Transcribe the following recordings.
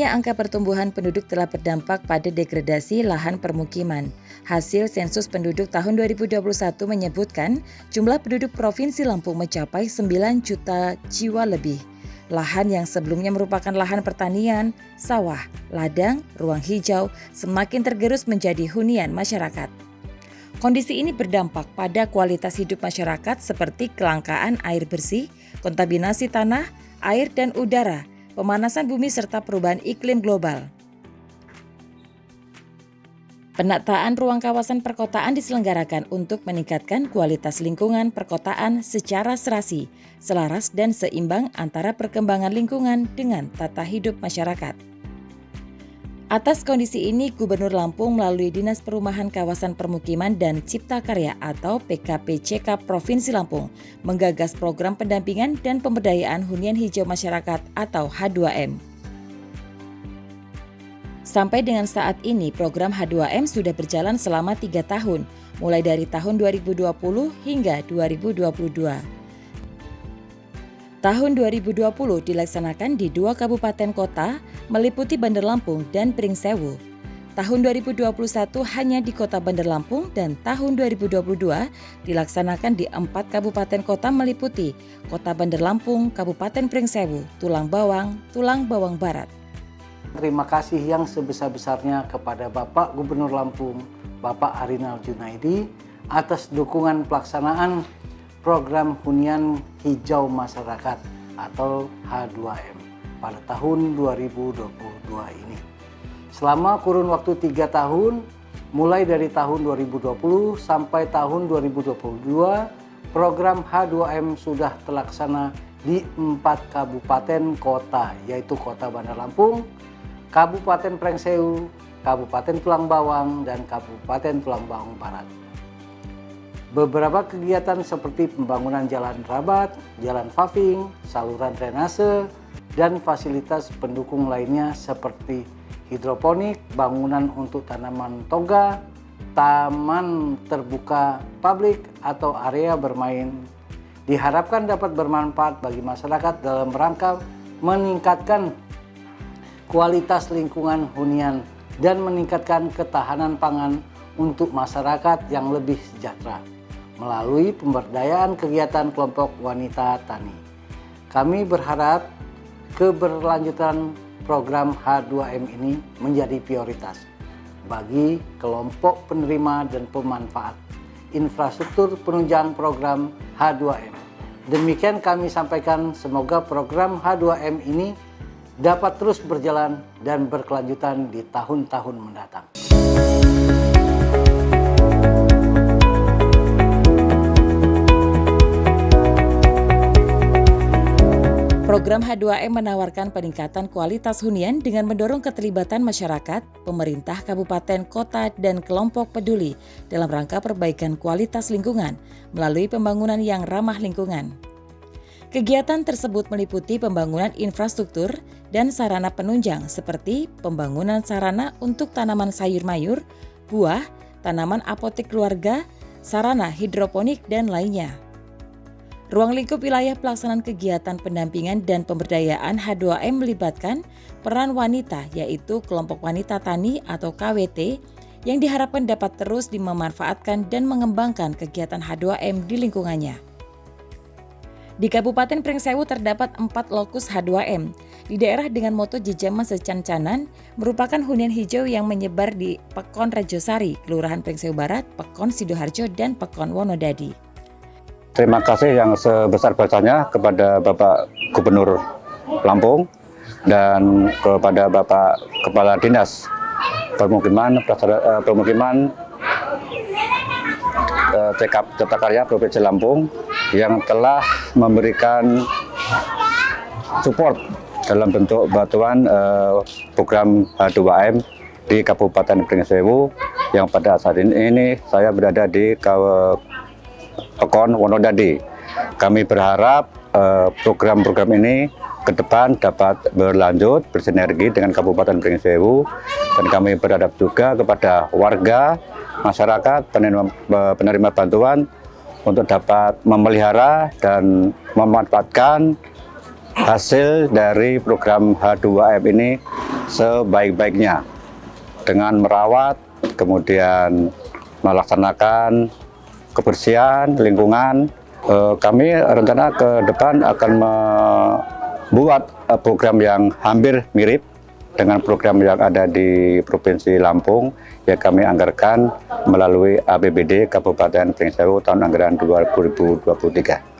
Tingginya angka pertumbuhan penduduk telah berdampak pada degradasi lahan permukiman. Hasil sensus penduduk tahun 2021 menyebutkan jumlah penduduk Provinsi Lampung mencapai 9 juta jiwa lebih. Lahan yang sebelumnya merupakan lahan pertanian, sawah, ladang, ruang hijau semakin tergerus menjadi hunian masyarakat. Kondisi ini berdampak pada kualitas hidup masyarakat seperti kelangkaan air bersih, kontaminasi tanah, air dan udara, pemanasan bumi serta perubahan iklim global. Penataan ruang kawasan perkotaan diselenggarakan untuk meningkatkan kualitas lingkungan perkotaan secara serasi, selaras dan seimbang antara perkembangan lingkungan dengan tata hidup masyarakat. Atas kondisi ini, Gubernur Lampung melalui Dinas Perumahan Kawasan Permukiman dan Cipta Karya atau PKPCK Provinsi Lampung menggagas program pendampingan dan pemberdayaan hunian hijau masyarakat atau H2M. Sampai dengan saat ini, program H2M sudah berjalan selama 3 tahun, mulai dari tahun 2020 hingga 2022. Tahun 2020 dilaksanakan di 2 kabupaten kota meliputi Bandar Lampung dan Pringsewu. Tahun 2021 hanya di Kota Bandar Lampung dan tahun 2022 dilaksanakan di 4 kabupaten kota meliputi Kota Bandar Lampung, Kabupaten Pringsewu, Tulang Bawang Barat. Terima kasih yang sebesar-besarnya kepada Bapak Gubernur Lampung, Bapak Arinal Junaidi atas dukungan pelaksanaan program hunian hijau masyarakat atau H2M pada tahun 2022 ini. Selama kurun waktu 3 tahun, mulai dari tahun 2020 sampai tahun 2022, program H2M sudah terlaksana di 4 kabupaten kota, yaitu Kota Bandar Lampung, Kabupaten Pringsewu, Kabupaten Tulang Bawang, dan Kabupaten Tulang Bawang Barat. Beberapa kegiatan seperti pembangunan jalan rabat, jalan paving, saluran drainase, dan fasilitas pendukung lainnya seperti hidroponik, bangunan untuk tanaman toga, taman terbuka publik, atau area bermain diharapkan dapat bermanfaat bagi masyarakat dalam rangka meningkatkan kualitas lingkungan hunian dan meningkatkan ketahanan pangan untuk masyarakat yang lebih sejahtera melalui pemberdayaan kegiatan kelompok wanita tani. Kami berharap keberlanjutan program H2M ini menjadi prioritas bagi kelompok penerima dan pemanfaat infrastruktur penunjang program H2M. Demikian kami sampaikan, semoga program H2M ini dapat terus berjalan dan berkelanjutan di tahun-tahun mendatang. Program H2M menawarkan peningkatan kualitas hunian dengan mendorong keterlibatan masyarakat, pemerintah kabupaten, kota, dan kelompok peduli dalam rangka perbaikan kualitas lingkungan melalui pembangunan yang ramah lingkungan. Kegiatan tersebut meliputi pembangunan infrastruktur dan sarana penunjang seperti pembangunan sarana untuk tanaman sayur mayur, buah, tanaman apotek keluarga, sarana hidroponik, dan lainnya. Ruang lingkup wilayah pelaksanaan kegiatan pendampingan dan pemberdayaan H2M melibatkan peran wanita, yaitu kelompok wanita tani atau KWT, yang diharapkan dapat terus dimanfaatkan dan mengembangkan kegiatan H2M di lingkungannya. Di Kabupaten Pringsewu terdapat 4 lokus H2M. Di daerah dengan moto Jejama Secancanan merupakan hunian hijau yang menyebar di Pekon Rejosari, Kelurahan Pringsewu Barat, Pekon Sidoharjo, dan Pekon Wonodadi. Terima kasih yang sebesar-besarnya kepada Bapak Gubernur Lampung dan kepada Bapak Kepala Dinas Pemukiman Cipta Karya Provinsi Lampung yang telah memberikan support dalam bentuk bantuan program H2M di Kabupaten Pringsewu yang pada saat ini saya berada di Pekon Wonodadi. Kami berharap program-program ini ke depan dapat berlanjut bersinergi dengan Kabupaten Pringsewu, dan kami berharap juga kepada warga, masyarakat, penerima bantuan untuk dapat memelihara dan memanfaatkan hasil dari program H2M ini sebaik-baiknya dengan merawat, kemudian melaksanakan kebersihan lingkungan. Kami rencana ke depan akan membuat program yang hampir mirip dengan program yang ada di Provinsi Lampung yang kami anggarkan melalui APBD Kabupaten Pringsewu tahun anggaran 2023.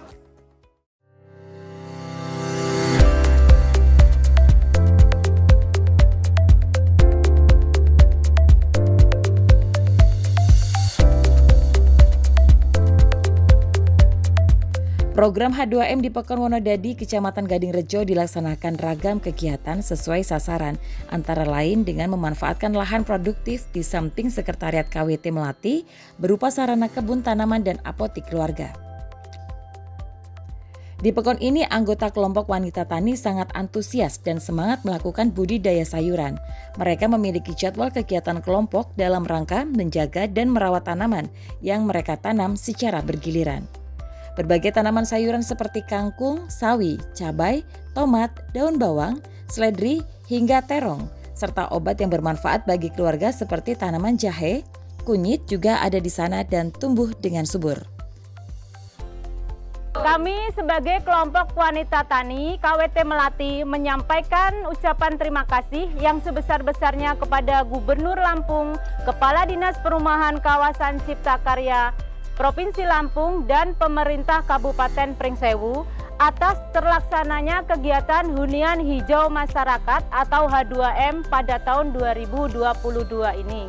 Program H2M di Pekon Wonodadi, Kecamatan Gadingrejo dilaksanakan ragam kegiatan sesuai sasaran, antara lain dengan memanfaatkan lahan produktif di samping Sekretariat KWT Melati berupa sarana kebun tanaman dan apotik keluarga. Di Pekon ini, anggota kelompok wanita tani sangat antusias dan semangat melakukan budidaya sayuran. Mereka memiliki jadwal kegiatan kelompok dalam rangka menjaga dan merawat tanaman yang mereka tanam secara bergiliran. Berbagai tanaman sayuran seperti kangkung, sawi, cabai, tomat, daun bawang, seledri, hingga terong, serta obat yang bermanfaat bagi keluarga seperti tanaman jahe, kunyit juga ada di sana dan tumbuh dengan subur. Kami sebagai kelompok wanita tani KWT Melati menyampaikan ucapan terima kasih yang sebesar-besarnya kepada Gubernur Lampung, Kepala Dinas Perumahan Kawasan Cipta Karya Provinsi Lampung dan pemerintah Kabupaten Pringsewu atas terlaksananya kegiatan Hunian Hijau Masyarakat atau H2M pada tahun 2022 ini.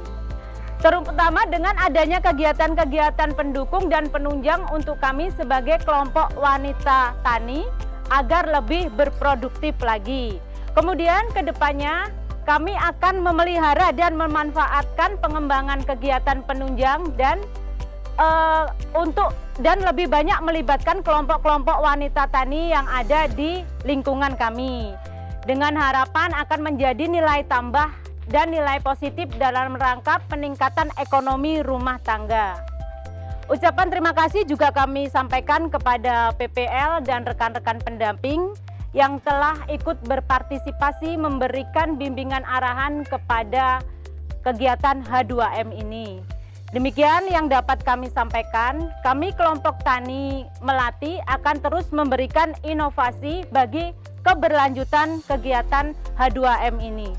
Terutama dengan adanya kegiatan-kegiatan pendukung dan penunjang untuk kami sebagai kelompok wanita tani agar lebih berproduktif lagi. Kemudian ke depannya kami akan memelihara dan memanfaatkan pengembangan kegiatan penunjang dan lebih banyak melibatkan kelompok-kelompok wanita tani yang ada di lingkungan kami dengan harapan akan menjadi nilai tambah dan nilai positif dalam rangka peningkatan ekonomi rumah tangga. Ucapan terima kasih juga kami sampaikan kepada PPL dan rekan-rekan pendamping yang telah ikut berpartisipasi memberikan bimbingan arahan kepada kegiatan H2M ini. Demikian yang dapat kami sampaikan. Kami kelompok tani Melati akan terus memberikan inovasi bagi keberlanjutan kegiatan H2M ini.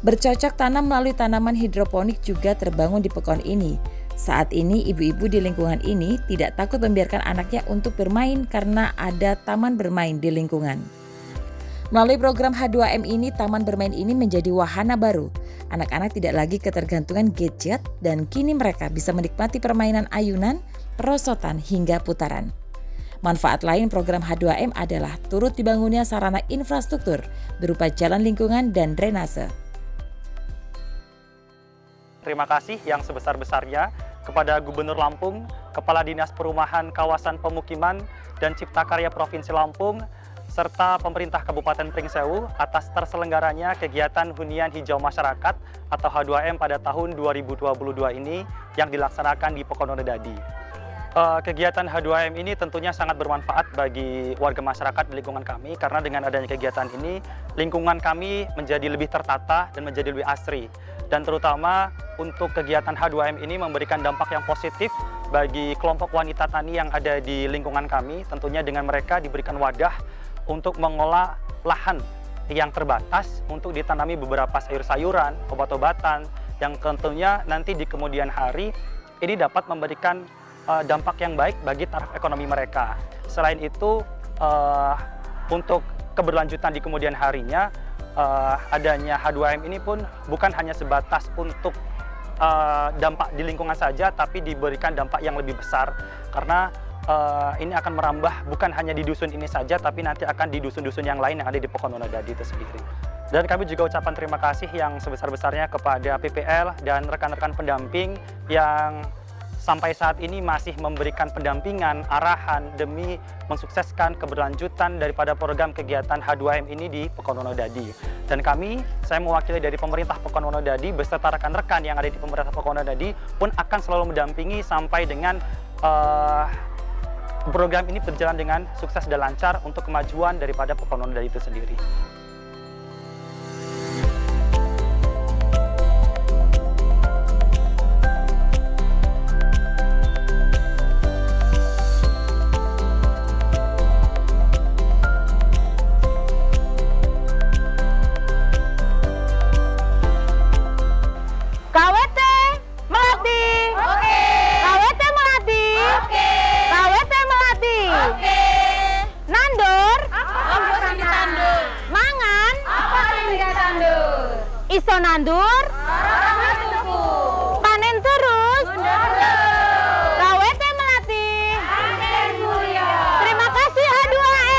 Bercocok tanam melalui tanaman hidroponik juga terbangun di Pekon ini. Saat ini ibu-ibu di lingkungan ini tidak takut membiarkan anaknya untuk bermain karena ada taman bermain di lingkungan. Melalui program H2M ini, taman bermain ini menjadi wahana baru. Anak-anak tidak lagi ketergantungan gadget dan kini mereka bisa menikmati permainan ayunan, perosotan hingga putaran. Manfaat lain program H2M adalah turut dibangunnya sarana infrastruktur berupa jalan lingkungan dan drainase. Terima kasih yang sebesar-besarnya kepada Gubernur Lampung, Kepala Dinas Perumahan Kawasan Pemukiman dan Cipta Karya Provinsi Lampung, serta pemerintah Kabupaten Pringsewu atas terselenggaranya kegiatan Hunian Hijau Masyarakat atau H2M pada tahun 2022 ini yang dilaksanakan di Pekon Wonodadi. Kegiatan H2M ini tentunya sangat bermanfaat bagi warga masyarakat di lingkungan kami karena dengan adanya kegiatan ini lingkungan kami menjadi lebih tertata dan menjadi lebih asri. Dan terutama untuk kegiatan H2M ini memberikan dampak yang positif bagi kelompok wanita tani yang ada di lingkungan kami. Tentunya dengan mereka diberikan wadah untuk mengolah lahan yang terbatas untuk ditanami beberapa sayur-sayuran, obat-obatan yang tentunya nanti di kemudian hari ini dapat memberikan dampak yang baik bagi taraf ekonomi mereka. Selain itu, untuk keberlanjutan di kemudian harinya, adanya H2M ini pun bukan hanya sebatas untuk dampak di lingkungan saja, tapi diberikan dampak yang lebih besar karena ini akan merambah bukan hanya di dusun ini saja, tapi nanti akan di dusun-dusun yang lain yang ada di Pekon Wonodadi itu sendiri. Dan kami juga ucapan terima kasih yang sebesar-besarnya kepada PPL dan rekan-rekan pendamping yang sampai saat ini masih memberikan pendampingan, arahan demi mensukseskan keberlanjutan daripada program kegiatan H2M ini di Pekon Wonodadi. Dan saya mewakili dari pemerintah Pekon Wonodadi beserta rekan-rekan yang ada di pemerintah Pekon Wonodadi pun akan selalu mendampingi sampai dengan program ini berjalan dengan sukses dan lancar untuk kemajuan daripada Pekon Wonodadi itu sendiri. iso nandur, panen terus, KWT Melati. Terima kasih H2M.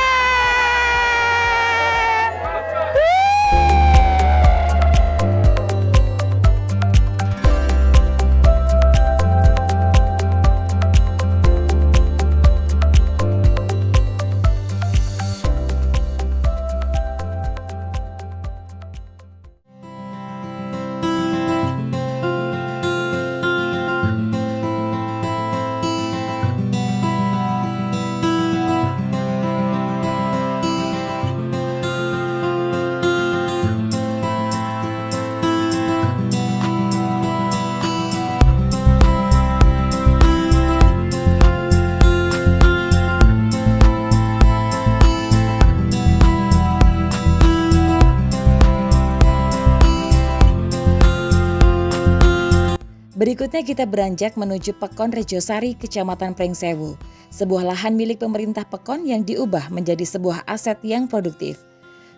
Berikutnya kita beranjak menuju Pekon Rejosari, Kecamatan Pringsewu, sebuah lahan milik pemerintah Pekon yang diubah menjadi sebuah aset yang produktif.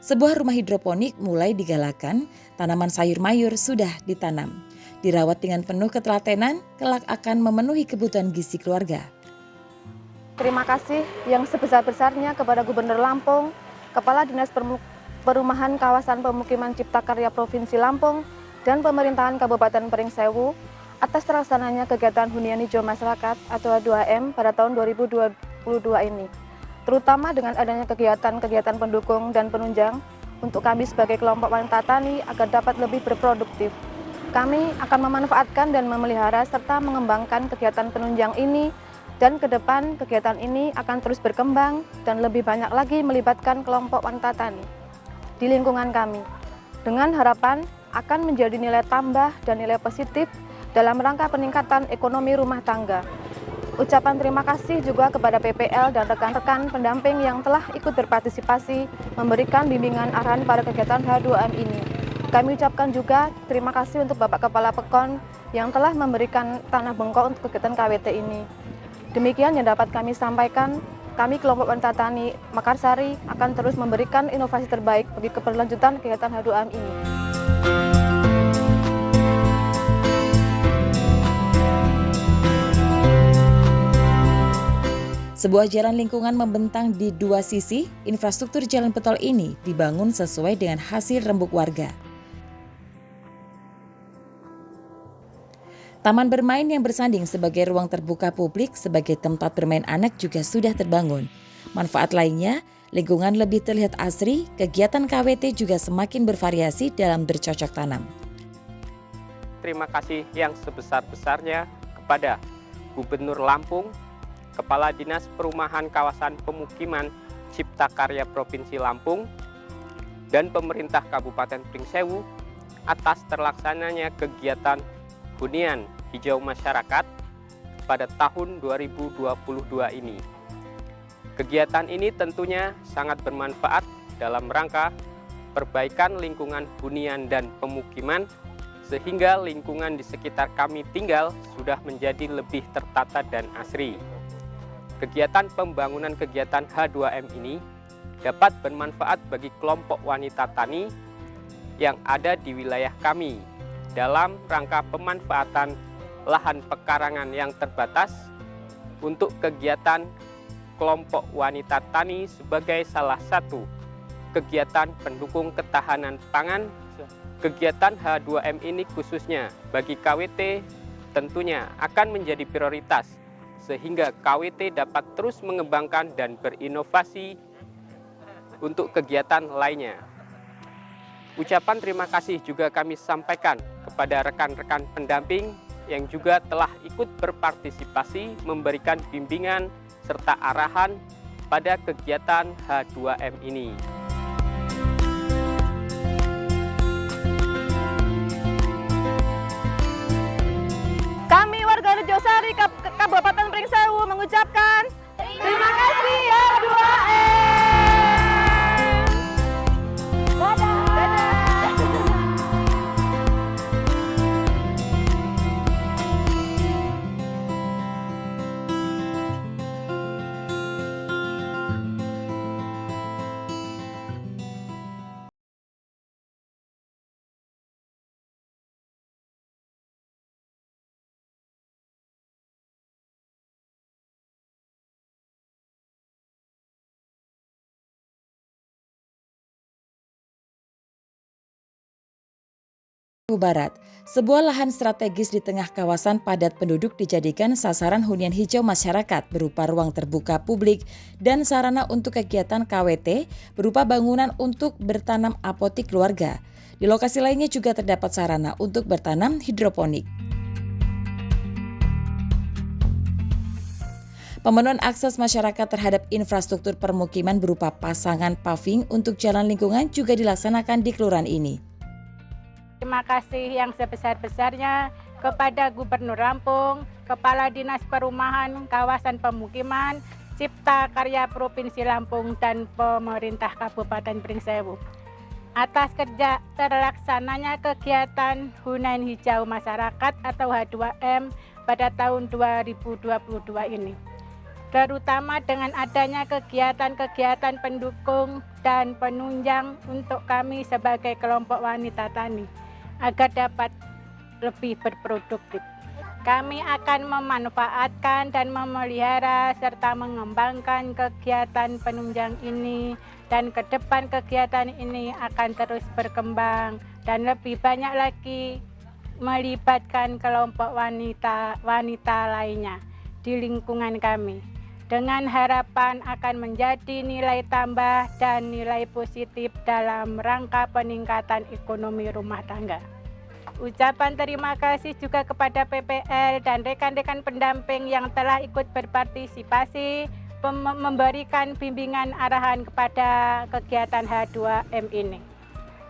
Sebuah rumah hidroponik mulai digalakan, tanaman sayur mayur sudah ditanam. Dirawat dengan penuh ketelatenan, kelak akan memenuhi kebutuhan gizi keluarga. Terima kasih yang sebesar-besarnya kepada Gubernur Lampung, Kepala Dinas Perumahan Kawasan Pemukiman Cipta Karya Provinsi Lampung, dan Pemerintahan Kabupaten Pringsewu atas terlaksananya kegiatan Hunian Hijau Masyarakat atau H2M pada tahun 2022 ini, terutama dengan adanya kegiatan-kegiatan pendukung dan penunjang untuk kami sebagai kelompok wanita tani agar dapat lebih berproduktif. Kami akan memanfaatkan dan memelihara serta mengembangkan kegiatan penunjang ini, dan ke depan kegiatan ini akan terus berkembang dan lebih banyak lagi melibatkan kelompok wanita tani di lingkungan kami, dengan harapan akan menjadi nilai tambah dan nilai positif dalam rangka peningkatan ekonomi rumah tangga. Ucapan terima kasih juga kepada PPL dan rekan-rekan pendamping yang telah ikut berpartisipasi memberikan bimbingan arahan pada kegiatan H2M ini. Kami ucapkan juga terima kasih untuk Bapak Kepala Pekon yang telah memberikan tanah bengkok untuk kegiatan KWT ini. Demikian yang dapat kami sampaikan. Kami kelompok wanita tani Makarsari akan terus memberikan inovasi terbaik bagi keberlanjutan kegiatan H2M ini. Sebuah jalan lingkungan membentang di dua sisi, infrastruktur jalan tol ini dibangun sesuai dengan hasil rembuk warga. Taman bermain yang bersanding sebagai ruang terbuka publik sebagai tempat bermain anak juga sudah terbangun. Manfaat lainnya, lingkungan lebih terlihat asri, kegiatan KWT juga semakin bervariasi dalam bercocok tanam. Terima kasih yang sebesar-besarnya kepada Gubernur Lampung, Kepala Dinas Perumahan Kawasan Pemukiman Cipta Karya Provinsi Lampung, dan Pemerintah Kabupaten Pringsewu atas terlaksananya kegiatan Hunian Hijau Masyarakat pada tahun 2022 ini. Kegiatan ini tentunya sangat bermanfaat dalam rangka perbaikan lingkungan hunian dan pemukiman, sehingga lingkungan di sekitar kami tinggal sudah menjadi lebih tertata dan asri. Kegiatan pembangunan kegiatan H2M ini dapat bermanfaat bagi kelompok wanita tani yang ada di wilayah kami dalam rangka pemanfaatan lahan pekarangan yang terbatas untuk kegiatan kelompok wanita tani sebagai salah satu kegiatan pendukung ketahanan pangan. Kegiatan H2M ini khususnya bagi KWT tentunya akan menjadi prioritas, sehingga KWT dapat terus mengembangkan dan berinovasi untuk kegiatan lainnya. Ucapan terima kasih juga kami sampaikan kepada rekan-rekan pendamping yang juga telah ikut berpartisipasi memberikan bimbingan serta arahan pada kegiatan H2M ini. Kami warga Rejosari Kabupaten Pringsewu mengucapkan terima kasih ya H2M. Barat, sebuah lahan strategis di tengah kawasan padat penduduk dijadikan sasaran hunian hijau masyarakat berupa ruang terbuka publik dan sarana untuk kegiatan KWT berupa bangunan untuk bertanam apotik keluarga. Di lokasi lainnya juga terdapat sarana untuk bertanam hidroponik. Pemenuhan akses masyarakat terhadap infrastruktur permukiman berupa pasangan paving untuk jalan lingkungan juga dilaksanakan di kelurahan ini. Terima kasih yang sebesar-besarnya kepada Gubernur Lampung, Kepala Dinas Perumahan Kawasan Pemukiman, Cipta Karya Provinsi Lampung, dan pemerintah Kabupaten Pringsewu atas kerja terlaksananya kegiatan hunian hijau masyarakat atau H2M pada tahun 2022 ini. Terutama dengan adanya kegiatan-kegiatan pendukung dan penunjang untuk kami sebagai kelompok wanita tani agar dapat lebih berproduktif. Kami akan memanfaatkan dan memelihara serta mengembangkan kegiatan penunjang ini, dan ke depan kegiatan ini akan terus berkembang dan lebih banyak lagi melibatkan kelompok wanita lainnya di lingkungan kami, dengan harapan akan menjadi nilai tambah dan nilai positif dalam rangka peningkatan ekonomi rumah tangga. Ucapan terima kasih juga kepada PPL dan rekan-rekan pendamping yang telah ikut berpartisipasi memberikan bimbingan arahan kepada kegiatan H2M ini.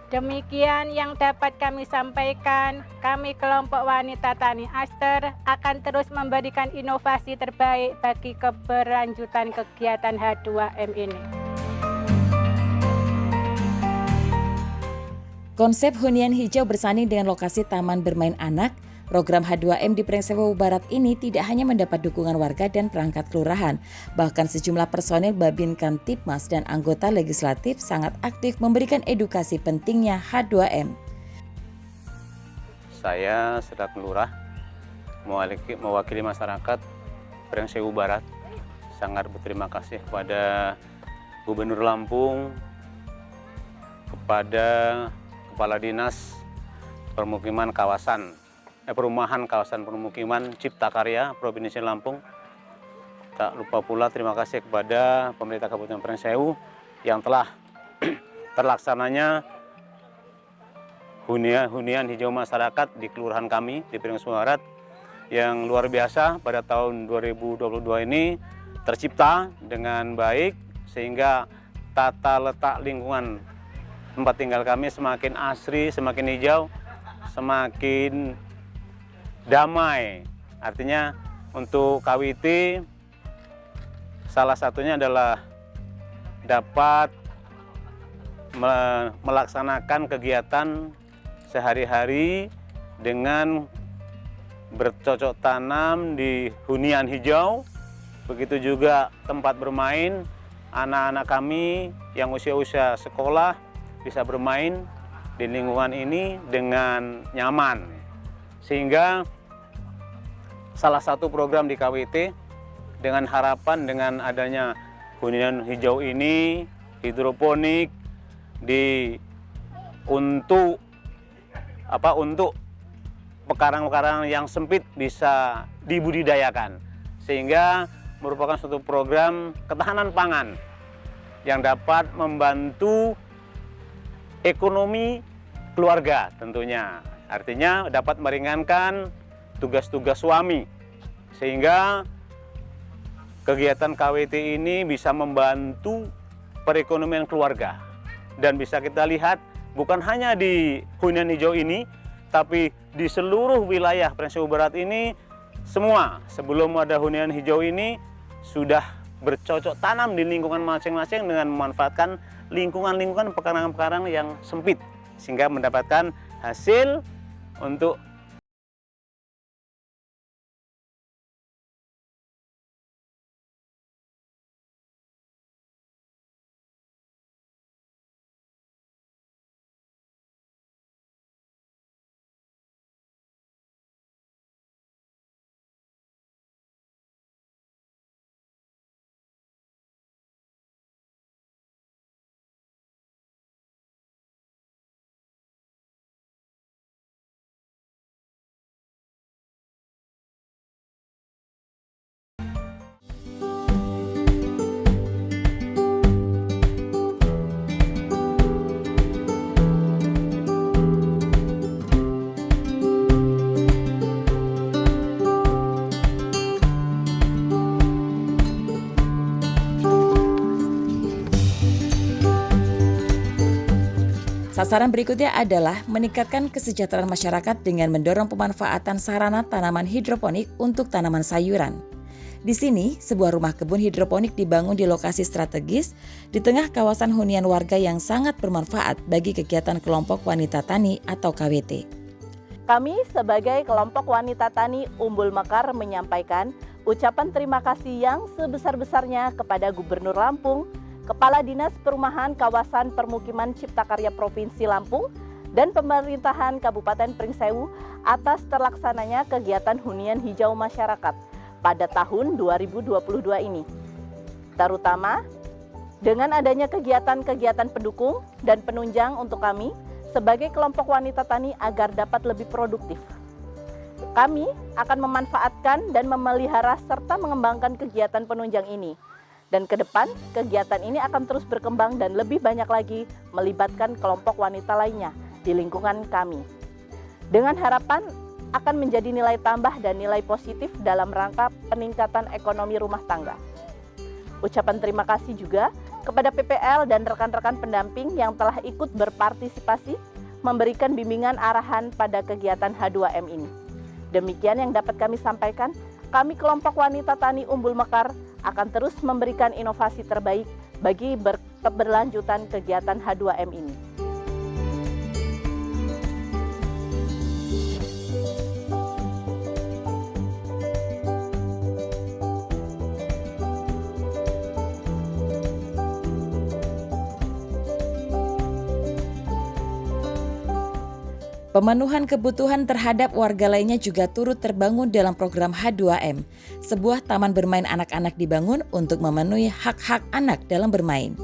Demikian yang dapat kami sampaikan. Kami kelompok wanita tani Aster akan terus memberikan inovasi terbaik bagi keberlanjutan kegiatan H2M ini. Konsep hunian hijau bersanding dengan lokasi taman bermain anak, program H2M di Pringsewu Barat ini tidak hanya mendapat dukungan warga dan perangkat kelurahan, bahkan sejumlah personil Babin Kamtibmas dan anggota legislatif sangat aktif memberikan edukasi pentingnya H2M. Saya selaku lurah mewakili masyarakat Pringsewu Barat sangat berterima kasih kepada Gubernur Lampung, kepada Kepala Dinas Perumahan Kawasan Pemukiman Cipta Karya Provinsi Lampung. Tak lupa pula terima kasih kepada pemerintah Kabupaten Pringsewu yang telah terlaksananya hunian hijau masyarakat di kelurahan kami di Pringsewu Barat yang luar biasa pada tahun 2022 ini tercipta dengan baik, sehingga tata letak lingkungan tempat tinggal kami semakin asri, semakin hijau, semakin damai. Artinya untuk KWT salah satunya adalah dapat melaksanakan kegiatan sehari-hari dengan bercocok tanam di hunian hijau. Begitu juga tempat bermain anak-anak kami yang usia-usia sekolah bisa bermain di lingkungan ini dengan nyaman. Sehingga salah satu program di KWT dengan harapan dengan adanya hunian hijau ini, hidroponik untuk pekarang-pekarang yang sempit bisa dibudidayakan, sehingga merupakan suatu program ketahanan pangan yang dapat membantu ekonomi keluarga tentunya. Artinya dapat meringankan tugas-tugas suami, sehingga kegiatan KWT ini bisa membantu perekonomian keluarga. Dan bisa kita lihat bukan hanya di hunian hijau ini, tapi di seluruh wilayah Pringsewu Barat ini semua sebelum ada hunian hijau ini sudah bercocok tanam di lingkungan masing-masing dengan memanfaatkan lingkungan-lingkungan pekarangan-pekarangan yang sempit, sehingga mendapatkan hasil untuk Sasaran berikutnya adalah meningkatkan kesejahteraan masyarakat dengan mendorong pemanfaatan sarana tanaman hidroponik untuk tanaman sayuran. Di sini, sebuah rumah kebun hidroponik dibangun di lokasi strategis di tengah kawasan hunian warga yang sangat bermanfaat bagi kegiatan kelompok wanita tani atau KWT. Kami sebagai kelompok wanita tani Umbul Mekar menyampaikan ucapan terima kasih yang sebesar-besarnya kepada Gubernur Lampung, Kepala Dinas Perumahan Kawasan Permukiman Ciptakarya Provinsi Lampung, dan Pemerintahan Kabupaten Pringsewu atas terlaksananya kegiatan hunian hijau masyarakat pada tahun 2022 ini. Terutama dengan adanya kegiatan-kegiatan pendukung dan penunjang untuk kami sebagai kelompok wanita tani agar dapat lebih produktif. Kami akan memanfaatkan dan memelihara serta mengembangkan kegiatan penunjang ini. Dan ke depan, kegiatan ini akan terus berkembang dan lebih banyak lagi melibatkan kelompok wanita lainnya di lingkungan kami. Dengan harapan akan menjadi nilai tambah dan nilai positif dalam rangka peningkatan ekonomi rumah tangga. Ucapan terima kasih juga kepada PPL dan rekan-rekan pendamping yang telah ikut berpartisipasi memberikan bimbingan arahan pada kegiatan H2M ini. Demikian yang dapat kami sampaikan. Kami kelompok wanita tani Umbul Mekar akan terus memberikan inovasi terbaik bagi keberlanjutan kegiatan H2M ini. Pemenuhan kebutuhan terhadap warga lainnya juga turut terbangun dalam program H2M. Sebuah taman bermain anak-anak dibangun untuk memenuhi hak-hak anak dalam bermain.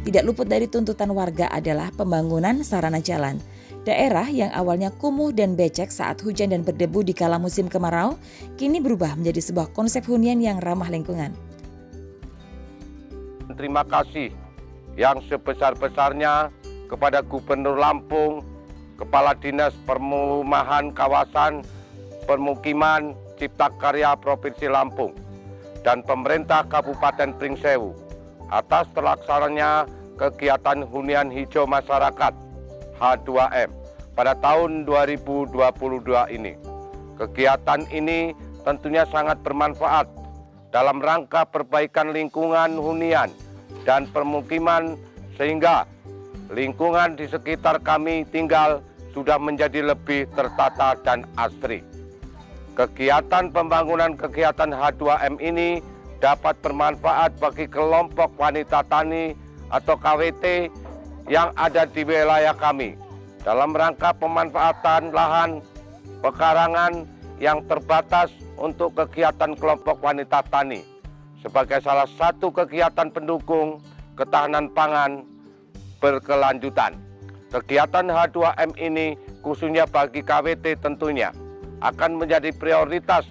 Tidak luput dari tuntutan warga adalah pembangunan sarana jalan. Daerah yang awalnya kumuh dan becek saat hujan dan berdebu di kala musim kemarau, kini berubah menjadi sebuah konsep hunian yang ramah lingkungan. Terima kasih yang sebesar-besarnya kepada Gubernur Lampung, Kepala Dinas Perumahan Kawasan Permukiman Ciptakarya Provinsi Lampung, dan Pemerintah Kabupaten Pringsewu atas terlaksananya kegiatan hunian hijau masyarakat H2M pada tahun 2022 ini. Kegiatan ini tentunya sangat bermanfaat dalam rangka perbaikan lingkungan hunian dan permukiman sehingga lingkungan di sekitar kami tinggal sudah menjadi lebih tertata dan asri. Kegiatan pembangunan kegiatan H2M ini dapat bermanfaat bagi kelompok wanita tani atau KWT yang ada di wilayah kami dalam rangka pemanfaatan lahan pekarangan yang terbatas untuk kegiatan kelompok wanita tani sebagai salah satu kegiatan pendukung ketahanan pangan berkelanjutan. Kegiatan H2M ini khususnya bagi KWT tentunya akan menjadi prioritas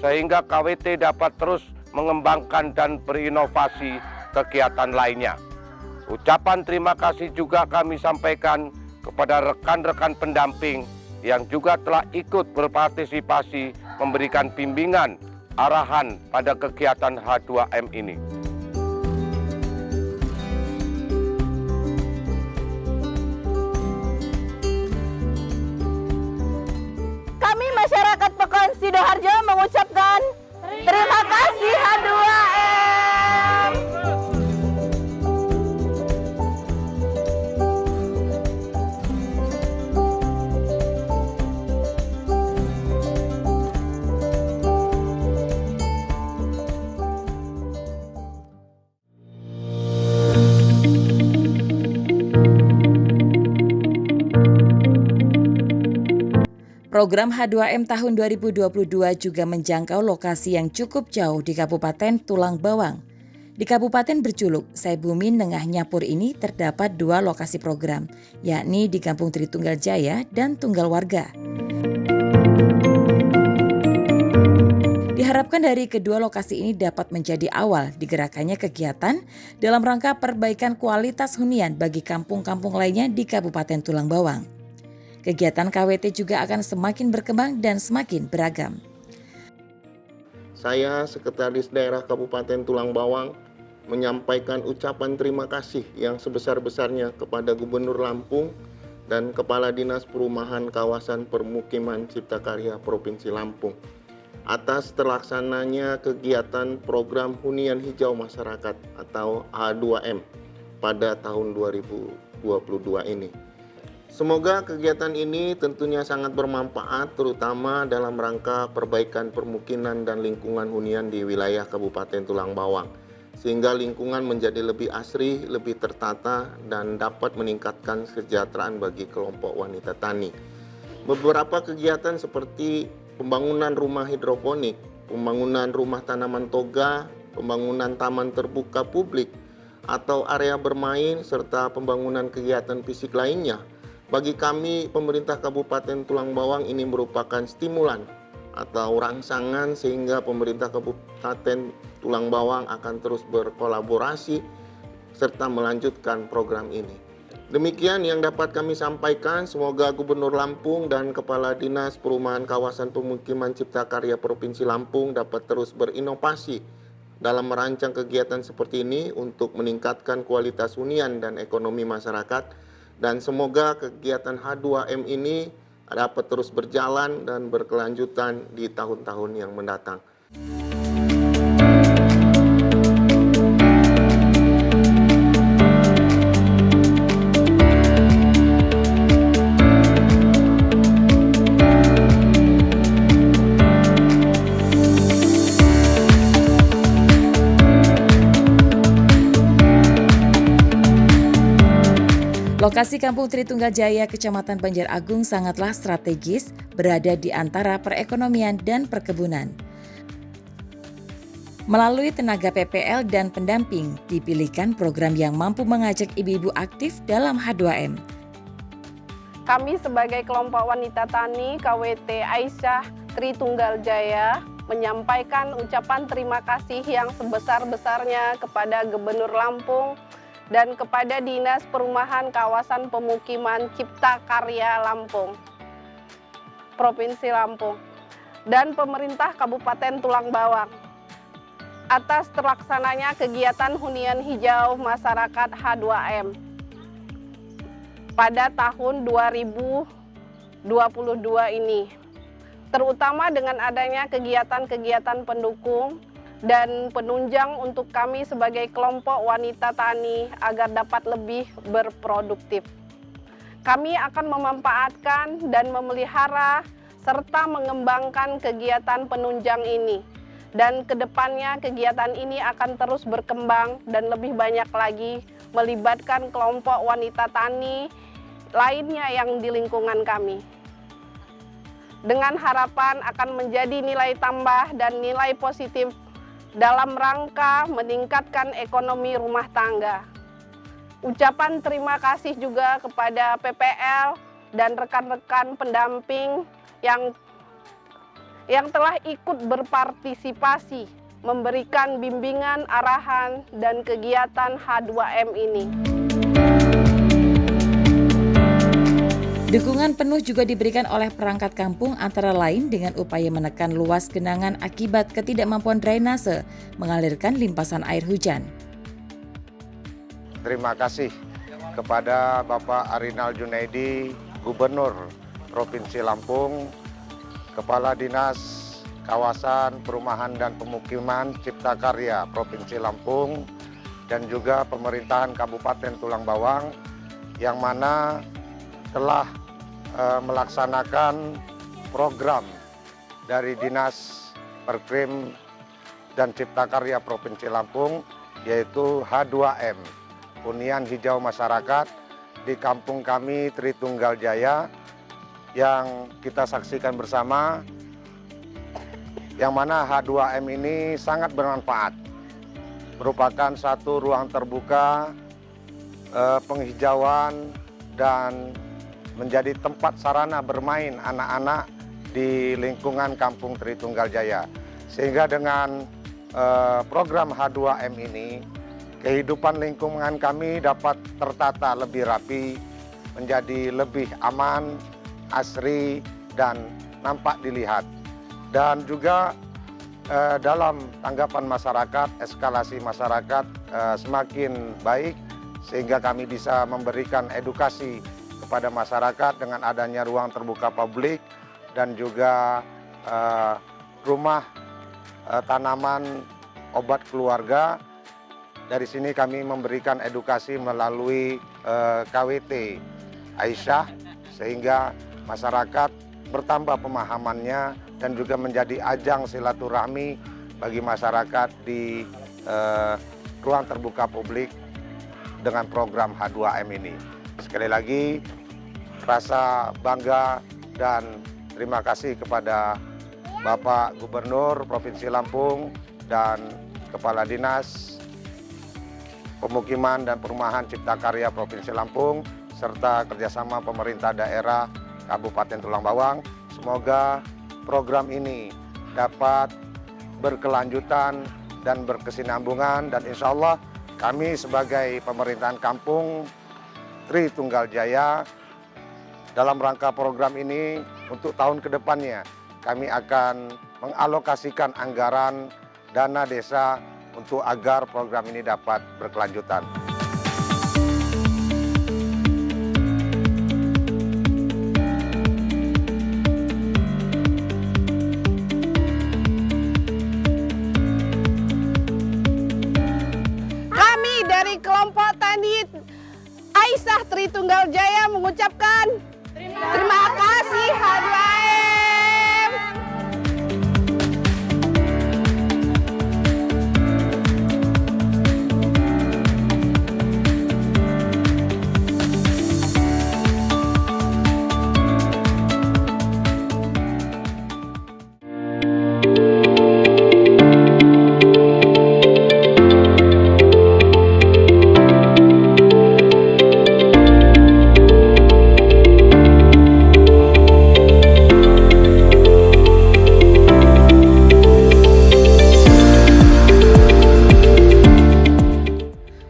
sehingga KWT dapat terus mengembangkan dan berinovasi kegiatan lainnya. Ucapan terima kasih juga kami sampaikan kepada rekan-rekan pendamping yang juga telah ikut berpartisipasi memberikan bimbingan arahan pada kegiatan H2M ini. Masyarakat Pekon Sidoarjo mengucapkan terima kasih H2M. Program H2M tahun 2022 juga menjangkau lokasi yang cukup jauh di Kabupaten Tulang Bawang. Di kabupaten berjuluk Saibumi Nengah Nyapur ini terdapat dua lokasi program, yakni di Kampung Tritunggal Jaya dan Tunggal Warga. Diharapkan dari kedua lokasi ini dapat menjadi awal digerakannya kegiatan dalam rangka perbaikan kualitas hunian bagi kampung-kampung lainnya di Kabupaten Tulang Bawang. Kegiatan KWT juga akan semakin berkembang dan semakin beragam. Saya Sekretaris Daerah Kabupaten Tulang Bawang menyampaikan ucapan terima kasih yang sebesar-besarnya kepada Gubernur Lampung dan Kepala Dinas Perumahan Kawasan Permukiman Cipta Karya Provinsi Lampung atas terlaksananya kegiatan program Hunian Hijau Masyarakat atau H2M pada tahun 2022 ini. Semoga kegiatan ini tentunya sangat bermanfaat terutama dalam rangka perbaikan permukiman dan lingkungan hunian di wilayah Kabupaten Tulang Bawang, sehingga lingkungan menjadi lebih asri, lebih tertata, dan dapat meningkatkan kesejahteraan bagi kelompok wanita tani. Beberapa kegiatan seperti pembangunan rumah hidroponik, pembangunan rumah tanaman toga, pembangunan taman terbuka publik, atau area bermain, serta pembangunan kegiatan fisik lainnya. Bagi kami, pemerintah Kabupaten Tulang Bawang ini merupakan stimulan atau rangsangan sehingga pemerintah Kabupaten Tulang Bawang akan terus berkolaborasi serta melanjutkan program ini. Demikian yang dapat kami sampaikan. Semoga Gubernur Lampung dan Kepala Dinas Perumahan Kawasan Pemukiman Cipta Karya Provinsi Lampung dapat terus berinovasi dalam merancang kegiatan seperti ini untuk meningkatkan kualitas hunian dan ekonomi masyarakat. Dan semoga kegiatan H2M ini dapat terus berjalan dan berkelanjutan di tahun-tahun yang mendatang. Lokasi Kampung Tritunggal Jaya, Kecamatan Banjar Agung sangatlah strategis, berada di antara perekonomian dan perkebunan. Melalui tenaga PPL dan pendamping, dipilihkan program yang mampu mengajak ibu-ibu aktif dalam H2M. Kami sebagai kelompok wanita tani KWT Aisyah Tritunggal Jaya menyampaikan ucapan terima kasih yang sebesar-besarnya kepada Gubernur Lampung dan kepada Dinas Perumahan Kawasan Pemukiman Cipta Karya Lampung, Provinsi Lampung, dan pemerintah Kabupaten Tulang Bawang atas terlaksananya kegiatan hunian hijau masyarakat H2M pada tahun 2022 ini, terutama dengan adanya kegiatan-kegiatan pendukung dan penunjang untuk kami sebagai kelompok wanita tani agar dapat lebih berproduktif. Kami akan memanfaatkan dan memelihara serta mengembangkan kegiatan penunjang ini. Dan kedepannya kegiatan ini akan terus berkembang dan lebih banyak lagi melibatkan kelompok wanita tani lainnya yang di lingkungan kami. Dengan harapan akan menjadi nilai tambah dan nilai positif dalam rangka meningkatkan ekonomi rumah tangga. Ucapan terima kasih juga kepada PPL dan rekan-rekan pendamping yang telah ikut berpartisipasi memberikan bimbingan, arahan, dan kegiatan H2M ini. Dukungan penuh juga diberikan oleh perangkat kampung antara lain dengan upaya menekan luas genangan akibat ketidakmampuan drainase mengalirkan limpasan air hujan. Terima kasih kepada Bapak Arinal Junaidi, Gubernur Provinsi Lampung, Kepala Dinas Kawasan Perumahan dan Pemukiman Cipta Karya Provinsi Lampung, dan juga pemerintahan Kabupaten Tulang Bawang yang mana telah melaksanakan program dari Dinas Perkrim dan Cipta Karya Provinsi Lampung, yaitu H2M, Hunian Hijau Masyarakat di kampung kami Tritunggal Jaya, yang kita saksikan bersama, yang mana H2M ini sangat bermanfaat. Merupakan satu ruang terbuka, penghijauan, dan menjadi tempat sarana bermain anak-anak di lingkungan Kampung Tritunggal Jaya. Sehingga dengan program H2M ini, kehidupan lingkungan kami dapat tertata lebih rapi, menjadi lebih aman, asri, dan nampak dilihat. Dan juga dalam tanggapan masyarakat, eskalasi masyarakat semakin baik sehingga kami bisa memberikan edukasi kepada masyarakat dengan adanya ruang terbuka publik dan juga rumah tanaman obat keluarga. Dari sini kami memberikan edukasi melalui KWT Aisyah sehingga masyarakat bertambah pemahamannya dan juga menjadi ajang silaturahmi bagi masyarakat di ruang terbuka publik dengan program H2M ini. Sekali lagi rasa bangga dan terima kasih kepada Bapak Gubernur Provinsi Lampung dan Kepala Dinas Pemukiman dan Perumahan Cipta Karya Provinsi Lampung serta kerjasama pemerintah daerah Kabupaten Tulang Bawang. Semoga program ini dapat berkelanjutan dan berkesinambungan dan insya Allah kami sebagai pemerintahan kampung Tritunggal Jaya dalam rangka program ini untuk tahun kedepannya kami akan mengalokasikan anggaran dana desa untuk agar program ini dapat berkelanjutan. Kami dari kelompok tani Aisyah Tritunggal Jaya mengucapkan terima kasih H2M.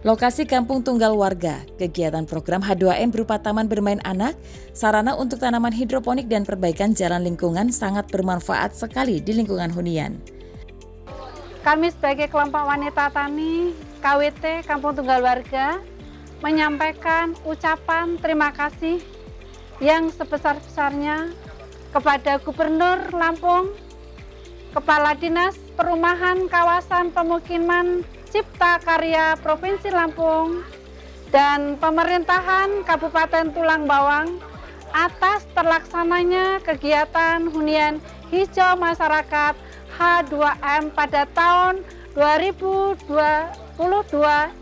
Lokasi Kampung Tunggal Warga, kegiatan program H2M berupa taman bermain anak, sarana untuk tanaman hidroponik dan perbaikan jalan lingkungan sangat bermanfaat sekali di lingkungan hunian. Kami sebagai kelompok wanita tani KWT Kampung Tunggal Warga menyampaikan ucapan terima kasih yang sebesar-besarnya kepada Gubernur Lampung, Kepala Dinas Perumahan Kawasan Pemukiman Cipta Karya Provinsi Lampung, dan pemerintahan Kabupaten Tulang Bawang atas terlaksananya kegiatan hunian hijau masyarakat H2M pada tahun 2022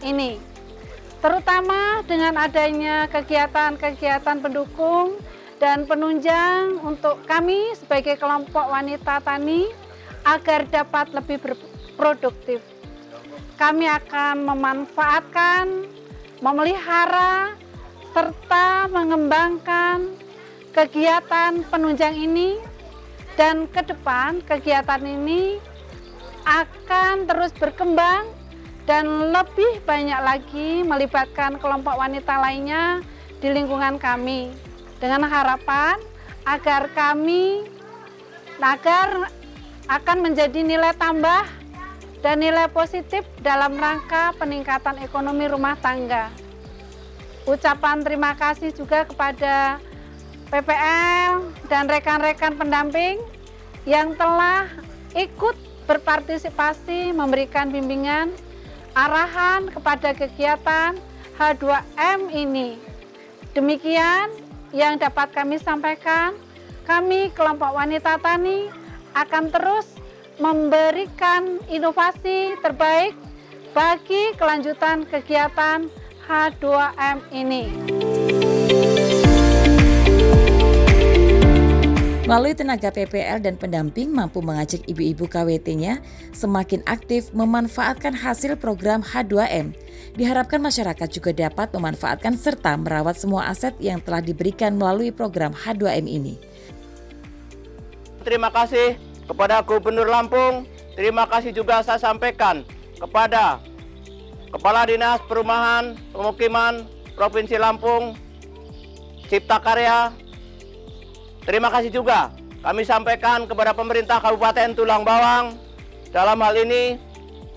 ini. Terutama dengan adanya kegiatan-kegiatan pendukung dan penunjang untuk kami sebagai kelompok wanita tani agar dapat lebih berproduktif. Kami akan memanfaatkan, memelihara, serta mengembangkan kegiatan penunjang ini, dan ke depan kegiatan ini akan terus berkembang dan lebih banyak lagi melibatkan kelompok wanita lainnya di lingkungan kami, dengan harapan agar akan menjadi nilai tambah dan nilai positif dalam rangka peningkatan ekonomi rumah tangga. Ucapan terima kasih juga kepada PPL dan rekan-rekan pendamping yang telah ikut berpartisipasi memberikan bimbingan, arahan kepada kegiatan H2M ini. Demikian yang dapat kami sampaikan. Kami kelompok wanita tani akan terus memberikan inovasi terbaik bagi kelanjutan kegiatan H2M ini. Melalui tenaga PPL dan pendamping mampu mengajak ibu-ibu KWT-nya semakin aktif memanfaatkan hasil program H2M. Diharapkan masyarakat juga dapat memanfaatkan serta merawat semua aset yang telah diberikan melalui program H2M ini. Terima kasih kepada Gubernur Lampung, terima kasih juga saya sampaikan kepada Kepala Dinas Perumahan Pemukiman Provinsi Lampung, Cipta Karya. Terima kasih juga kami sampaikan kepada pemerintah Kabupaten Tulang Bawang dalam hal ini,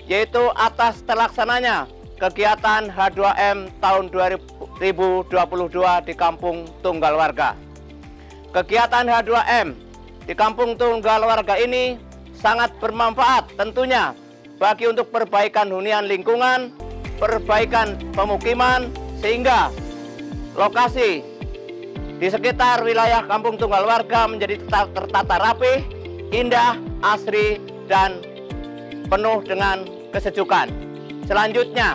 yaitu atas terlaksananya kegiatan H2M tahun 2022 di Kampung Tunggal Warga. Kegiatan H2M di Kampung Tunggal Warga ini sangat bermanfaat tentunya bagi untuk perbaikan hunian lingkungan, perbaikan pemukiman, sehingga lokasi di sekitar wilayah Kampung Tunggal Warga menjadi tertata rapi, indah, asri, dan penuh dengan kesejukan. Selanjutnya,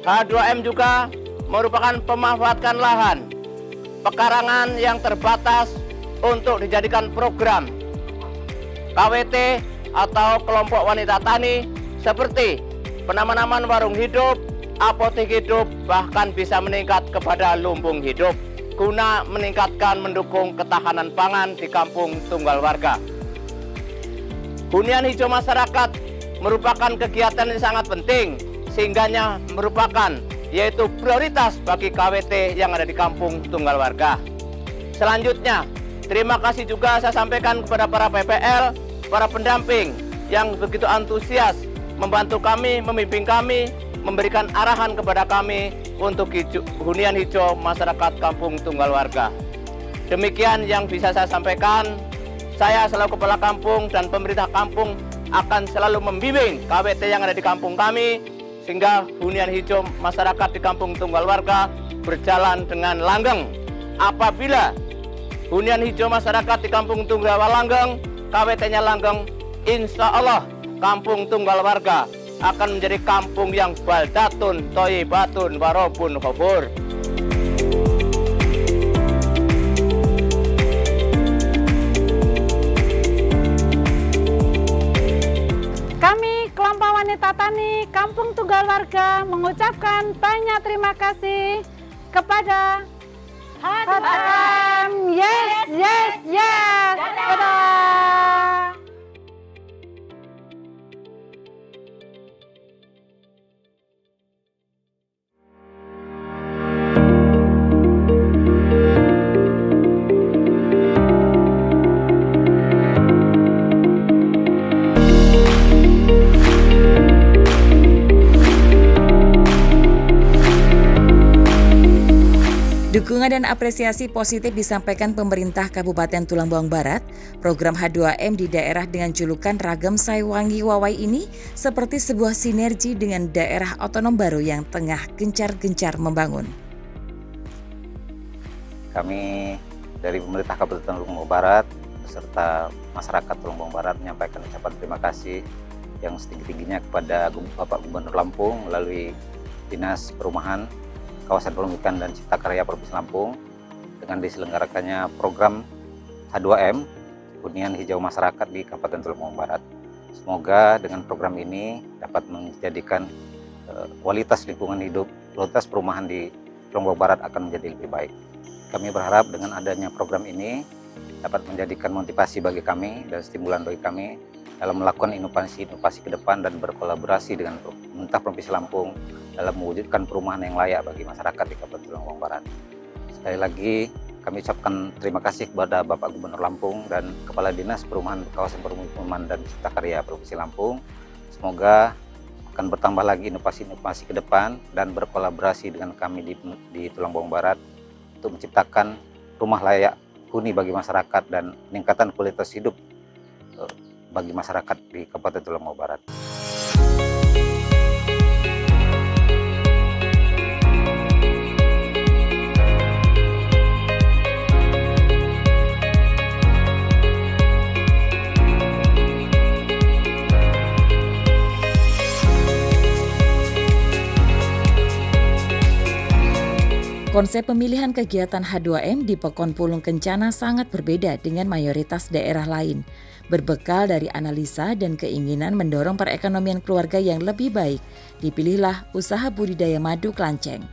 H2M juga merupakan pemanfaatan lahan pekarangan yang terbatas untuk dijadikan program KWT atau kelompok wanita tani seperti penanaman warung hidup, apotek hidup, bahkan bisa meningkat kepada lumbung hidup guna meningkatkan mendukung ketahanan pangan di Kampung Tunggal Warga. Hunian hijau masyarakat merupakan kegiatan yang sangat penting, sehingganya merupakan yaitu prioritas bagi KWT yang ada di Kampung Tunggal Warga. Selanjutnya, terima kasih juga saya sampaikan kepada para PPL, para pendamping yang begitu antusias membantu kami, membimbing kami, memberikan arahan kepada kami untuk hunian hijau masyarakat Kampung Tunggal Warga. Demikian yang bisa saya sampaikan. Saya selaku kepala kampung dan pemerintah kampung akan selalu membimbing KWT yang ada di kampung kami, sehingga hunian hijau masyarakat di Kampung Tunggal Warga berjalan dengan langgeng. Apabila hunian hijau masyarakat di Kampung Tunggal langgeng, KWT-nya langgeng, insya Allah Kampung Tunggal Warga akan menjadi kampung yang baldatun, toyibatun, warobun, khobur. Kami kelompok wanita tani Kampung Tunggal Warga mengucapkan banyak terima kasih kepada H2M. Yes, yes, yes. Dadah. Dukungan dan apresiasi positif disampaikan pemerintah Kabupaten Tulang Bawang Barat. Program H2M di daerah dengan julukan Ragam Saiwangi Wawai ini seperti sebuah sinergi dengan daerah otonom baru yang tengah gencar-gencar membangun. Kami dari pemerintah Kabupaten Tulang Bawang Barat beserta masyarakat Tulang Bawang Barat menyampaikan ucapan terima kasih yang setinggi-tingginya kepada Bapak Gubernur Lampung melalui Dinas Perumahan Kawasan Pemukiman dan Cipta Karya Provinsi Lampung dengan diselenggarakannya program H2M Hunian Hijau Masyarakat di Kabupaten Tulang Bawang Barat. Semoga dengan program ini dapat menjadikan kualitas lingkungan hidup, kualitas perumahan di Tulang Bawang Barat akan menjadi lebih baik. Kami berharap dengan adanya program ini dapat menjadikan motivasi bagi kami dan stimulan bagi kami dalam melakukan inovasi-inovasi ke depan dan berkolaborasi dengan pemerintah Provinsi Lampung dalam mewujudkan perumahan yang layak bagi masyarakat di Kabupaten Tulang Bawang Barat. Sekali lagi kami ucapkan terima kasih kepada Bapak Gubernur Lampung dan Kepala Dinas Perumahan Kawasan Pemukiman dan Cipta Karya Provinsi Lampung. Semoga akan bertambah lagi inovasi-inovasi ke depan dan berkolaborasi dengan kami di Tulang Bawang Barat untuk menciptakan rumah layak huni bagi masyarakat dan peningkatan kualitas hidup bagi masyarakat di Kabupaten Tulang Bawang Barat. Konsep pemilihan kegiatan H2M di Pekon Pulung Kencana sangat berbeda dengan mayoritas daerah lain. Berbekal dari analisa dan keinginan mendorong perekonomian keluarga yang lebih baik, dipilihlah usaha budidaya madu kelanceng.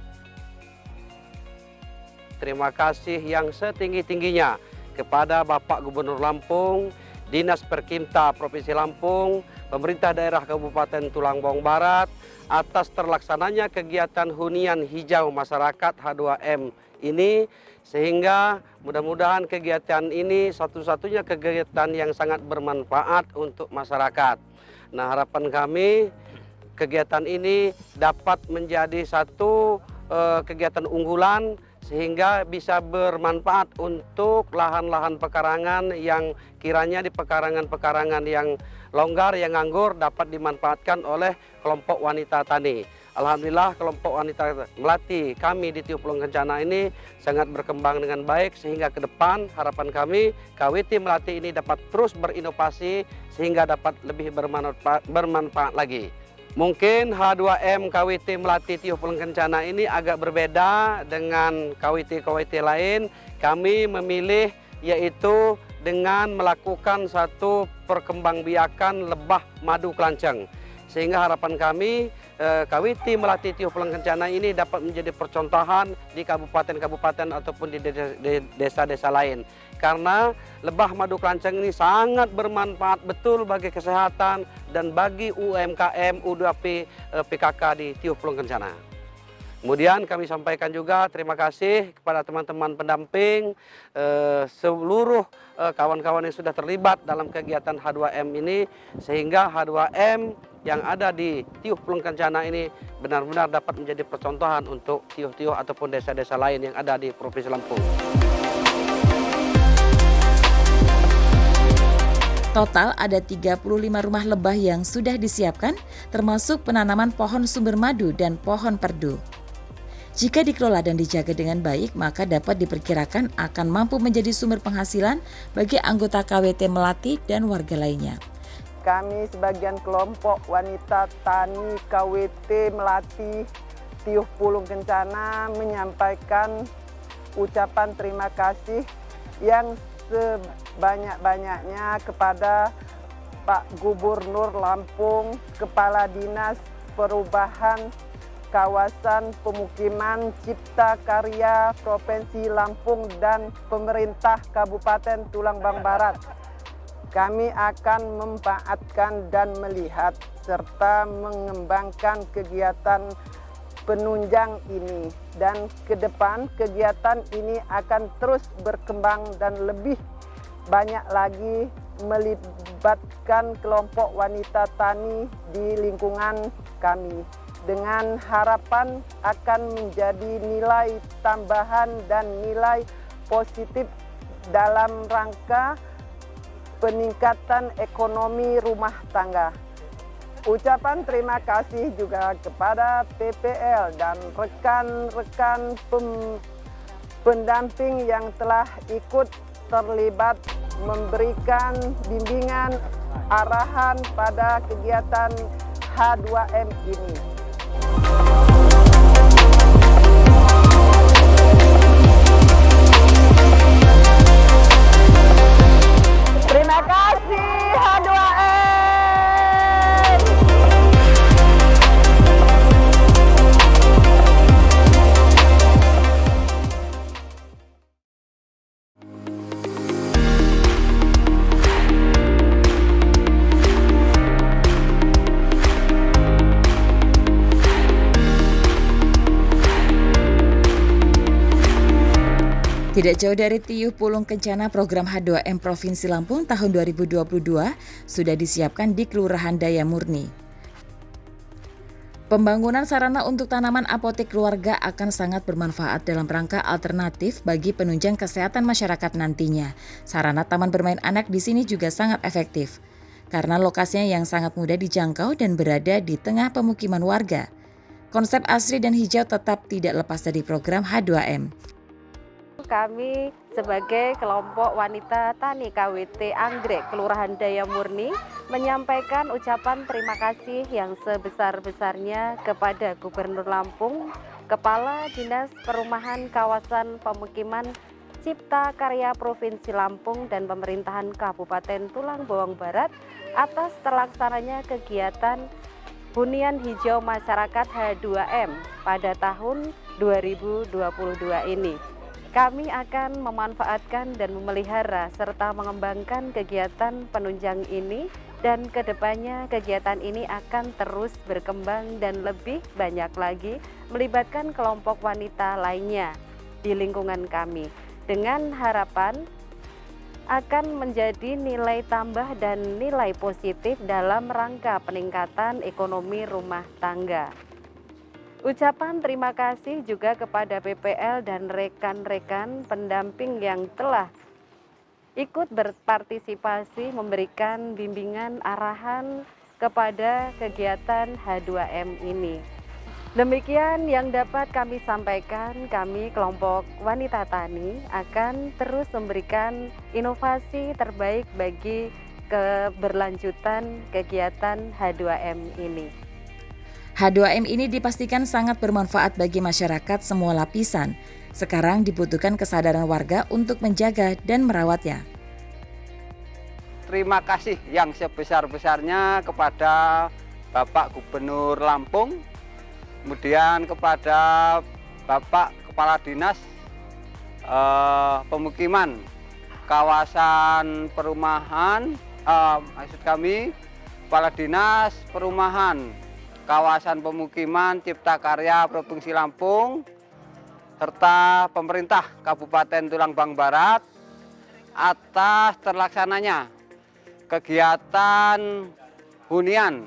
Terima kasih yang setinggi-tingginya kepada Bapak Gubernur Lampung, Dinas Perkimta Provinsi Lampung, pemerintah daerah Kabupaten Tulang Bawang Barat, atas terlaksananya kegiatan hunian hijau masyarakat H2M ini, sehingga mudah-mudahan kegiatan ini satu-satunya kegiatan yang sangat bermanfaat untuk masyarakat. Nah, harapan kami kegiatan ini dapat menjadi satu kegiatan unggulan sehingga bisa bermanfaat untuk lahan-lahan pekarangan yang kiranya di pekarangan-pekarangan yang longgar, yang nganggur dapat dimanfaatkan oleh kelompok wanita tani. Alhamdulillah kelompok wanita melati kami di Tiuh Pulung Kencana ini sangat berkembang dengan baik sehingga ke depan harapan kami KWT Melati ini dapat terus berinovasi sehingga dapat lebih bermanfaat lagi. Mungkin H2M KWT Melati Tiuh Pulung Kencana ini agak berbeda dengan KWT-KWT lain. Kami memilih yaitu dengan melakukan satu perkembangbiakan lebah madu kelanceng. Sehingga harapan kami KWT Melati Tiuh Pulung Kencana ini dapat menjadi percontohan di kabupaten-kabupaten ataupun di desa-desa lain. Karena lebah madu kelanceng ini sangat bermanfaat betul bagi kesehatan dan bagi UMKM U2P PKK di Tiuh Pulung Kencana. Kemudian kami sampaikan juga terima kasih kepada teman-teman pendamping, seluruh kawan-kawan yang sudah terlibat dalam kegiatan H2M ini, sehingga H2M yang ada di Tiuh Pulung Kencana ini benar-benar dapat menjadi percontohan untuk tiuh-tiuh ataupun desa-desa lain yang ada di Provinsi Lampung. Total ada 35 rumah lebah yang sudah disiapkan, termasuk penanaman pohon sumber madu dan pohon perdu. Jika dikelola dan dijaga dengan baik, maka dapat diperkirakan akan mampu menjadi sumber penghasilan bagi anggota KWT Melati dan warga lainnya. Kami sebagian kelompok wanita tani KWT Melati Tiuh Pulung Kencana menyampaikan ucapan terima kasih yang sebanyak-banyaknya kepada Pak Gubernur Lampung, Kepala Dinas Perubahan Kawasan Pemukiman Cipta Karya Provinsi Lampung dan pemerintah Kabupaten Tulangbang Barat. Kami akan memanfaatkan dan melihat serta mengembangkan kegiatan penunjang ini, dan ke depan kegiatan ini akan terus berkembang dan lebih banyak lagi melibatkan kelompok wanita tani di lingkungan kami, dengan harapan akan menjadi nilai tambahan dan nilai positif dalam rangka peningkatan ekonomi rumah tangga. Ucapan terima kasih juga kepada PPL dan rekan-rekan pendamping yang telah ikut terlibat memberikan bimbingan arahan pada kegiatan H2M ini. Terima kasih H2M. Tidak jauh dari Tiuh Pulung Kencana, program H2M Provinsi Lampung tahun 2022 sudah disiapkan di Kelurahan Daya Murni. Pembangunan sarana untuk tanaman apotek keluarga akan sangat bermanfaat dalam rangka alternatif bagi penunjang kesehatan masyarakat nantinya. Sarana taman bermain anak di sini juga sangat efektif, karena lokasinya yang sangat mudah dijangkau dan berada di tengah pemukiman warga. Konsep asri dan hijau tetap tidak lepas dari program H2M. Kami sebagai kelompok wanita tani KWT Anggrek Kelurahan Daya Murni menyampaikan ucapan terima kasih yang sebesar-besarnya kepada Gubernur Lampung, Kepala Dinas Perumahan Kawasan Pemukiman Cipta Karya Provinsi Lampung dan pemerintahan Kabupaten Tulang Bawang Barat atas terlaksananya kegiatan Hunian Hijau Masyarakat H2M pada tahun 2022 ini. Kami akan memanfaatkan dan memelihara serta mengembangkan kegiatan penunjang ini, dan kedepannya kegiatan ini akan terus berkembang dan lebih banyak lagi melibatkan kelompok wanita lainnya di lingkungan kami, dengan harapan akan menjadi nilai tambah dan nilai positif dalam rangka peningkatan ekonomi rumah tangga. Ucapan terima kasih juga kepada PPL dan rekan-rekan pendamping yang telah ikut berpartisipasi memberikan bimbingan arahan kepada kegiatan H2M ini. Demikian yang dapat kami sampaikan. Kami kelompok wanita tani akan terus memberikan inovasi terbaik bagi keberlanjutan kegiatan H2M ini. H2M ini dipastikan sangat bermanfaat bagi masyarakat semua lapisan. Sekarang dibutuhkan kesadaran warga untuk menjaga dan merawatnya. Terima kasih yang sebesar-besarnya kepada Bapak Gubernur Lampung, kemudian kepada Bapak Kepala Dinas Pemukiman Kawasan Perumahan, maksud kami Kepala Dinas Perumahan Kawasan Pemukiman Cipta Karya Provinsi Lampung, serta pemerintah Kabupaten Tulangbang Barat atas terlaksananya kegiatan hunian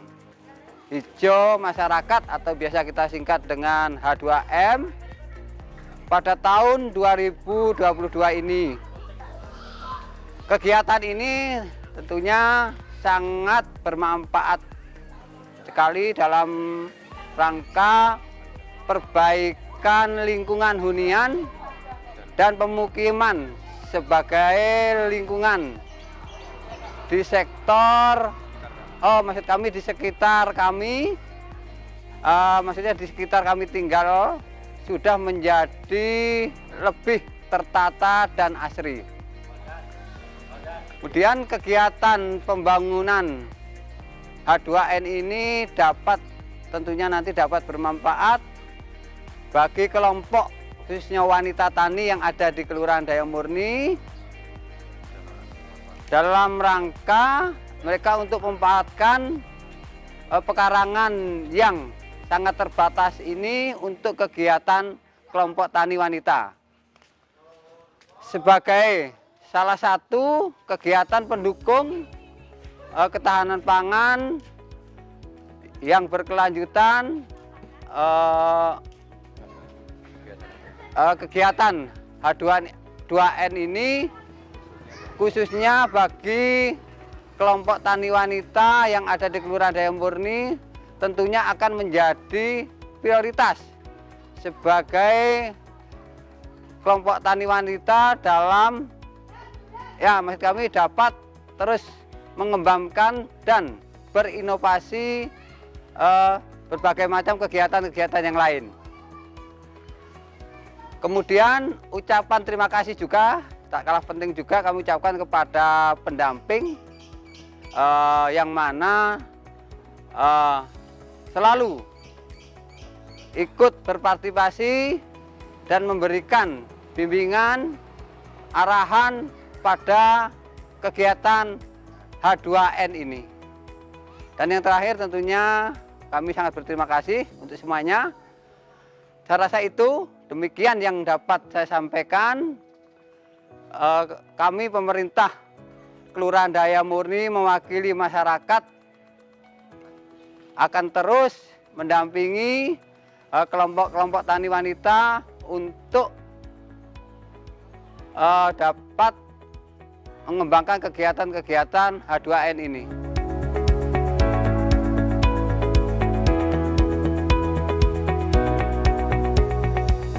hijau masyarakat atau biasa kita singkat dengan H2M pada tahun 2022 ini. Kegiatan ini tentunya sangat bermanfaat sekali dalam rangka perbaikan lingkungan hunian dan pemukiman sebagai lingkungan di sektor maksud kami di sekitar kami, maksudnya di sekitar kami tinggal sudah menjadi lebih tertata dan asri. Kemudian kegiatan pembangunan H2N ini tentunya nanti dapat bermanfaat bagi kelompok khususnya wanita tani yang ada di Kelurahan Dayamurni dalam rangka mereka untuk memanfaatkan pekarangan yang sangat terbatas ini untuk kegiatan kelompok tani wanita. Sebagai salah satu kegiatan pendukung ketahanan pangan yang berkelanjutan, kegiatan H2N ini khususnya bagi kelompok tani wanita yang ada di Kelurahan Dayamurni tentunya akan menjadi prioritas sebagai kelompok tani wanita dalam maksud kami dapat terus mengembangkan dan berinovasi berbagai macam kegiatan-kegiatan yang lain. Kemudian ucapan terima kasih juga tak kalah penting juga kami ucapkan kepada pendamping yang mana selalu ikut berpartisipasi dan memberikan bimbingan arahan pada kegiatan H2N ini. Dan yang terakhir tentunya kami sangat berterima kasih untuk semuanya. Saya rasa itu demikian yang dapat saya sampaikan. Kami pemerintah Kelurahan Dayamurni mewakili masyarakat akan terus mendampingi kelompok-kelompok tani wanita untuk dapat mengembangkan kegiatan-kegiatan H2N ini.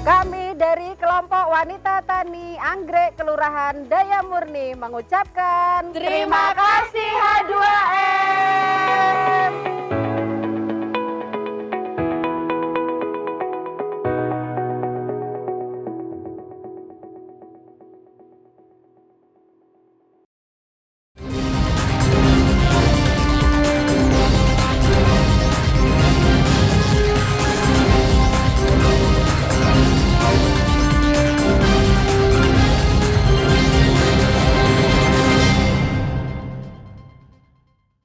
Kami dari kelompok wanita tani Anggrek Kelurahan Dayamurni mengucapkan terima kasih H2M.